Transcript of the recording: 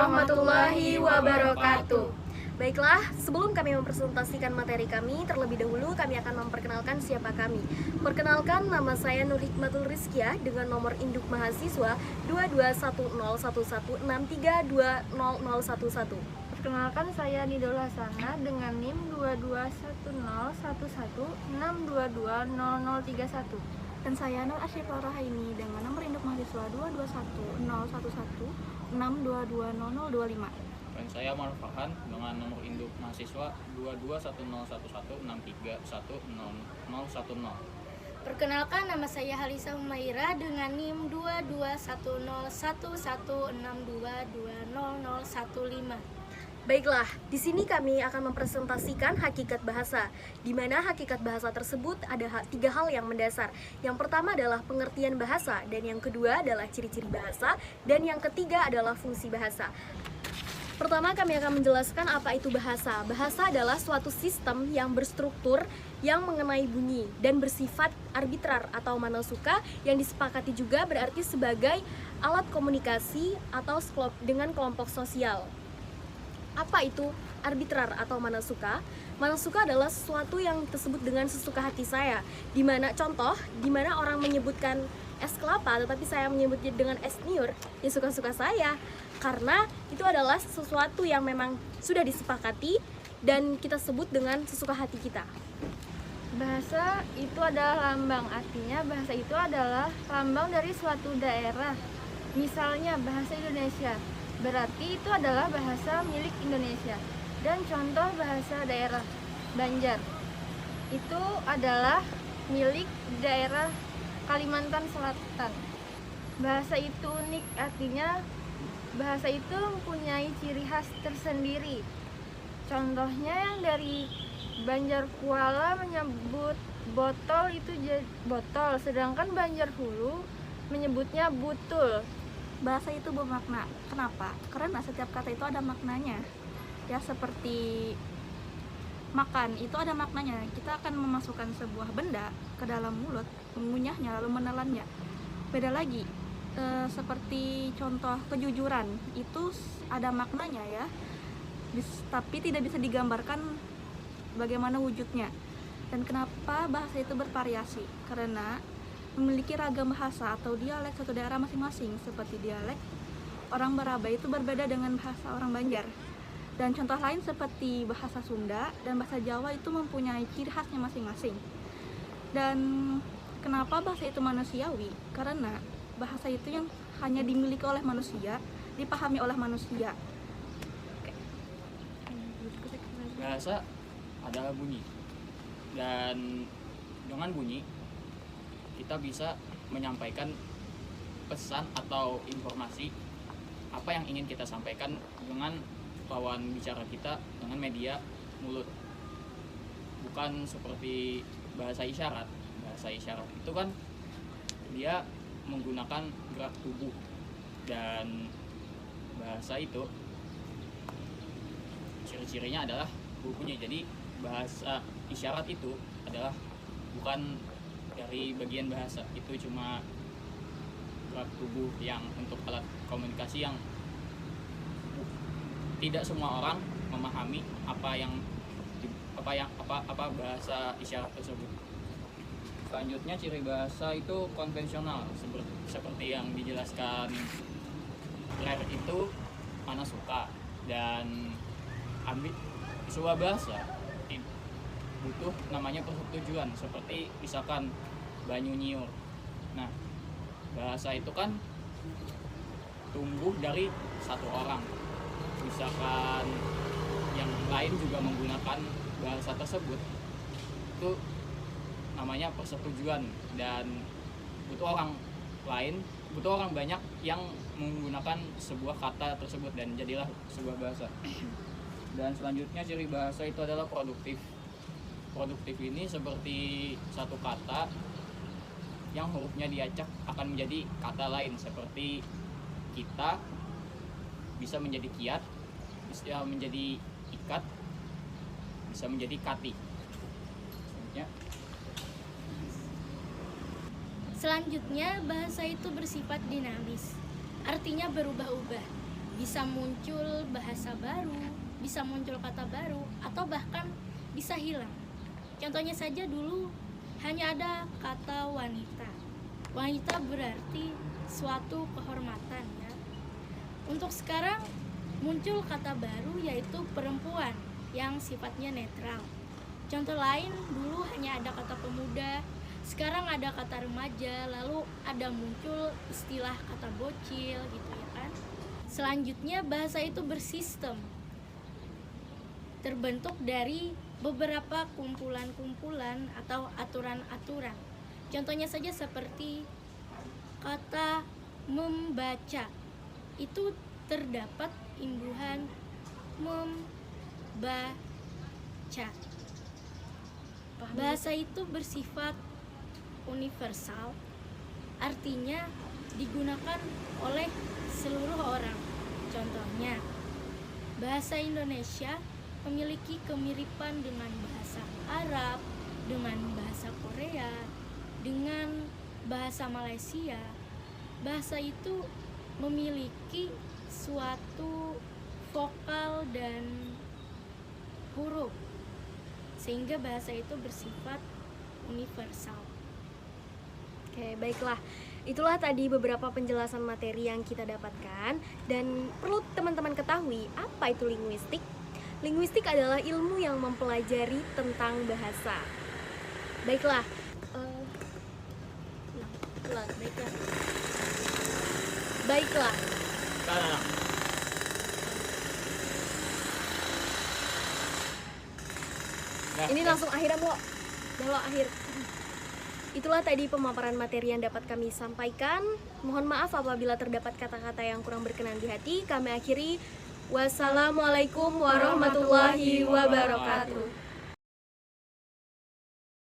warahmatullahi wabarakatuh. Baiklah, sebelum kami mempresentasikan materi kami, terlebih dahulu kami akan memperkenalkan siapa kami. Perkenalkan, nama saya Nur Hikmatul Rizkyah dengan nomor induk mahasiswa 22101163200011. Perkenalkan, saya Nidul Hasanah dengan NIM 22101162200031. Dan saya Nur Asyifah Rahaini dengan nomor induk mahasiswa 22101162200025. Dan saya Maruf Farhan dengan nomor induk mahasiswa 22101113100010. Perkenalkan, nama saya Halisa Humaira dengan NIM 22101162200015. Baiklah, di sini kami akan mempresentasikan hakikat bahasa, di mana hakikat bahasa tersebut ada tiga hal yang mendasar. Yang pertama adalah pengertian bahasa, dan yang kedua adalah ciri-ciri bahasa, dan yang ketiga adalah fungsi bahasa. Pertama, kami akan menjelaskan apa itu bahasa. Bahasa adalah suatu sistem yang berstruktur, yang mengenai bunyi, dan bersifat arbitrar atau mana suka, yang disepakati juga berarti sebagai alat komunikasi atau dengan kelompok sosial. Apa itu arbitrar atau mana suka? Mana suka adalah sesuatu yang tersebut dengan sesuka hati saya. Dimana contoh, dimana orang menyebutkan es kelapa, tetapi saya menyebutnya dengan es niur, ya suka-suka saya. Karena itu adalah sesuatu yang memang sudah disepakati dan kita sebut dengan sesuka hati kita. Bahasa itu adalah lambang, artinya bahasa itu adalah lambang dari suatu daerah. Misalnya bahasa Indonesia, berarti itu adalah bahasa milik Indonesia. Dan contoh bahasa daerah Banjar, itu adalah milik daerah Kalimantan Selatan. Bahasa itu unik, artinya bahasa itu mempunyai ciri khas tersendiri. Contohnya yang dari Banjar Kuala menyebut botol itu botol, sedangkan Banjar Hulu menyebutnya butul. Bahasa itu bermakna. Kenapa? Karena setiap kata itu ada maknanya. Ya, seperti makan, itu ada maknanya. Kita akan memasukkan sebuah benda ke dalam mulut, mengunyahnya lalu menelannya. Beda lagi, seperti contoh kejujuran, itu ada maknanya ya. Tapi tidak bisa digambarkan bagaimana wujudnya. Dan kenapa bahasa itu bervariasi? Karena memiliki ragam bahasa atau dialek satu daerah masing-masing. Seperti dialek orang Barabai itu berbeda dengan bahasa orang Banjar. Dan contoh lain seperti bahasa Sunda dan bahasa Jawa itu mempunyai ciri khasnya masing-masing. Dan kenapa bahasa itu manusiawi? Karena bahasa itu yang hanya dimiliki oleh manusia, dipahami oleh manusia. Bahasa adalah bunyi, dan dengan bunyi kita bisa menyampaikan pesan atau informasi apa yang ingin kita sampaikan dengan lawan bicara kita, dengan media mulut. Bukan seperti bahasa isyarat. Bahasa isyarat itu kan dia menggunakan gerak tubuh, dan bahasa itu ciri-cirinya adalah bunyi. Jadi bahasa isyarat itu adalah bukan dari bagian bahasa, itu cuma gerak tubuh yang untuk alat komunikasi yang tidak semua orang memahami apa bahasa isyarat tersebut. Selanjutnya, ciri bahasa itu konvensional, seperti yang dijelaskan Claire, itu mana suka, dan sebuah bahasa butuh namanya persetujuan, seperti misalkan banyu nyiur. Nah, bahasa itu kan tumbuh dari satu orang, misalkan yang lain juga menggunakan bahasa tersebut, itu namanya persetujuan, dan butuh orang banyak yang menggunakan sebuah kata tersebut, dan jadilah sebuah bahasa. Dan selanjutnya, ciri bahasa itu adalah produktif. Produktif ini seperti satu kata yang hurufnya diacak akan menjadi kata lain, seperti kita bisa menjadi kiat, bisa menjadi ikat, bisa menjadi kati. Selanjutnya, bahasa itu bersifat dinamis, artinya berubah-ubah. bisa muncul bahasa baru, bisa muncul kata baru, atau bahkan bisa hilang. Contohnya saja dulu hanya ada kata wanita. Wanita berarti suatu kehormatan ya. Untuk sekarang muncul kata baru yaitu perempuan yang sifatnya netral. Contoh lain, dulu hanya ada kata pemuda, sekarang ada kata remaja, lalu ada muncul istilah kata bocil gitu ya kan. Selanjutnya bahasa itu bersistem, terbentuk dari beberapa kumpulan-kumpulan atau aturan-aturan. Contohnya saja seperti kata membaca, itu terdapat imbuhan membaca. Bahasa itu bersifat universal, artinya digunakan oleh seluruh orang. Contohnya, bahasa Indonesia memiliki kemiripan dengan bahasa Arab, dengan bahasa Korea, dengan bahasa Malaysia. Bahasa itu memiliki suatu vokal dan huruf, sehingga bahasa itu bersifat universal. Oke, baiklah. Itulah tadi beberapa penjelasan materi yang kita dapatkan. Dan perlu teman-teman ketahui, apa itu linguistik? Linguistik adalah ilmu yang mempelajari tentang bahasa. Baiklah. Baiklah. Ini langsung akhiran lo. Udah lo akhir. Itulah tadi pemaparan materi yang dapat kami sampaikan. Mohon maaf apabila terdapat kata-kata yang kurang berkenan di hati. Kami akhiri. Wassalamualaikum warahmatullahi wabarakatuh.